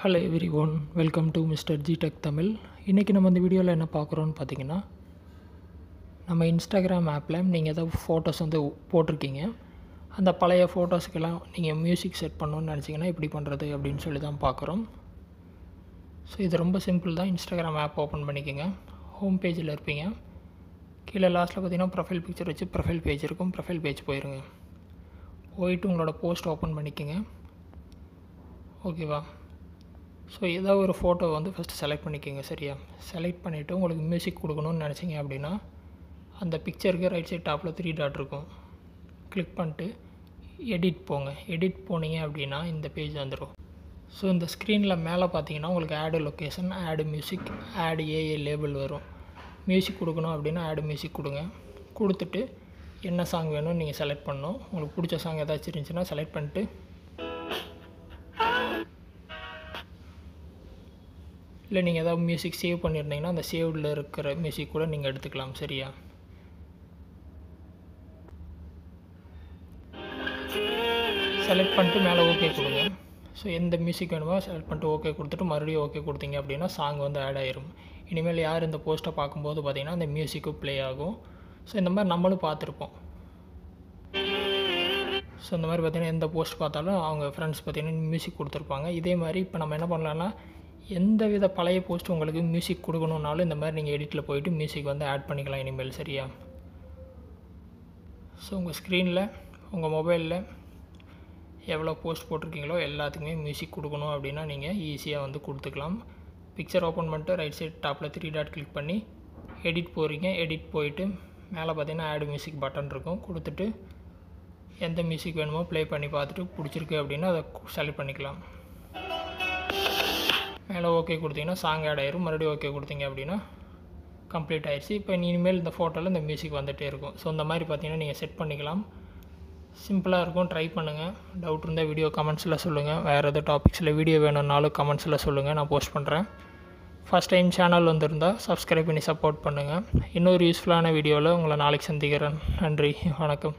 Hello every one, welcome to mister G tech Tamil. இன்றைக்கி நம்ம இந்த வீடியோவில் என்ன பார்க்குறோன்னு பார்த்தீங்கன்னா, நம்ம இன்ஸ்டாகிராம் ஆப்பில் நீங்கள் ஏதாவது ஃபோட்டோஸ் வந்து போட்டிருக்கீங்க. அந்த பழைய ஃபோட்டோஸுக்கெல்லாம் நீங்கள் மியூசிக் செட் பண்ணணுன்னு நினச்சிங்கன்னா எப்படி பண்ணுறது அப்படின்னு சொல்லி தான் பார்க்குறோம். ஸோ இது ரொம்ப சிம்பிள் தான். இன்ஸ்டாகிராம் ஆப் ஓப்பன் பண்ணிக்கோங்க. ஹோம் பேஜில் இருப்பீங்க. கீழே லாஸ்ட்டில் பார்த்தீங்கன்னா ப்ரொஃபைல் பிக்சர் வச்சு ப்ரொஃபைல் பேஜ் இருக்கும். ப்ரொஃபைல் பேஜ் போயிடுங்க. போயிட்டு உங்களோட போஸ்ட் ஓப்பன் பண்ணிக்கோங்க. ஓகேவா? ஸோ ஏதாவது ஒரு ஃபோட்டோ வந்து ஃபஸ்ட்டு செலக்ட் பண்ணிக்கோங்க. சரியா? செலக்ட் பண்ணிவிட்டு உங்களுக்கு மியூசிக் கொடுக்கணும்னு நினச்சிங்க அப்படின்னா அந்த பிக்சருக்கு ரைட் சைட் டாப்பில் 3 டாட் இருக்கும். கிளிக் பண்ணிட்டு எடிட் போங்க. எடிட் போனீங்க அப்படின்னா இந்த பேஜ் வந்துடும். ஸோ இந்த ஸ்க்ரீனில் மேலே பார்த்தீங்கன்னா உங்களுக்கு ஆடு லொக்கேஷன், ஆடு மியூசிக், ஆடு ஏஏ லேபிள் வரும். மியூசிக் கொடுக்கணும் அப்படின்னா ஆடு மியூசிக் கொடுங்க. கொடுத்துட்டு என்ன சாங் வேணும்னு நீங்கள் செலக்ட் பண்ணணும். உங்களுக்கு பிடிச்ச சாங் ஏதாச்சும் இருந்துச்சுன்னா செலக்ட் பண்ணிட்டு இல்லை நீங்கள் ஏதாவது மியூசிக் சேவ் பண்ணியிருந்தீங்கன்னா அந்த சேவ்டில் இருக்கிற மியூசிக் கூட நீங்கள் எடுத்துக்கலாம். சரியா? செலக்ட் பண்ணிட்டு மேலே ஓகே கொடுங்க. ஸோ எந்த மியூசிக் வேணுமோ செலக்ட் பண்ணிட்டு ஓகே கொடுத்துட்டு மறுபடியும் ஓகே கொடுத்தீங்க அப்படின்னா சாங் வந்து ஆட் ஆயிரும். இனிமேல் யார் இந்த போஸ்ட்டை பார்க்கும்போது பார்த்திங்கன்னா அந்த மியூசிக்கும் ப்ளே ஆகும். ஸோ இந்த மாதிரி நம்மளும் பார்த்துருப்போம். ஸோ இந்த மாதிரி பார்த்திங்கன்னா எந்த போஸ்ட் பார்த்தாலும் அவங்க ஃப்ரெண்ட்ஸ் பார்த்திங்கன்னா மியூசிக் கொடுத்துருப்பாங்க. இதே மாதிரி இப்போ நம்ம என்ன பண்ணலான்னா, எந்த வித பழைய போஸ்ட் உங்களுக்கு மியூசிக் கொடுக்கணுன்னாலும் இந்த மாதிரி நீங்கள் எடிட்டில் போயிட்டு மியூசிக் வந்து ஆட் பண்ணிக்கலாம் இனிமேல். சரியா? ஸோ உங்கள் ஸ்க்ரீனில் உங்கள் மொபைலில் எவ்வளோ போஸ்ட் போட்டிருக்கீங்களோ எல்லாத்துக்குமே மியூசிக் கொடுக்கணும் அப்படின்னா நீங்கள் ஈஸியாக வந்து கொடுத்துக்கலாம். பிக்சர் ஓப்பன் பண்ணிட்டு ரைட் சைட் டாப்பில் 3 டாட் கிளிக் பண்ணி எடிட் போகிறீங்க. எடிட் போயிட்டு மேலே பார்த்தீங்கன்னா ஆட் மியூசிக் பட்டன் இருக்கும். கொடுத்துட்டு எந்த மியூசிக் வேணுமோ ப்ளே பண்ணி பார்த்துட்டு பிடிச்சிருக்கு அப்படின்னா அதை செலக்ட் பண்ணிக்கலாம். மேலே ஓகே கொடுத்தீங்கன்னா சாங் ஆட் ஆயிரும். மறுபடியும் ஓகே கொடுத்தீங்க அப்படின்னா கம்ப்ளீட் ஆயிடுச்சு. இப்போ இனிமேல் இந்த ஃபோட்டோவில் இந்த மியூசிக் வந்துகிட்டே இருக்கும். ஸோ இந்த மாதிரி பார்த்தீங்கன்னா நீங்கள் செட் பண்ணிக்கலாம். சிம்பிளாக இருக்கும். ட்ரை பண்ணுங்கள். டவுட் இருந்தால் வீடியோ கமெண்ட்ஸில் சொல்லுங்கள். வேறு எதாவது டாபிக்ஸில் வீடியோ வேணும்னாலும் கமெண்ட்ஸில் சொல்லுங்கள், நான் போஸ்ட் பண்ணுறேன். ஃபஸ்ட் டைம் சேனல் வந்திருந்தால் சப்ஸ்கிரைப் பண்ணி சப்போர்ட் பண்ணுங்கள். இன்னொரு யூஸ்ஃபுல்லான வீடியோவில் உங்களை நாளைக்கு சந்திக்கிறேன். நன்றி, வணக்கம்.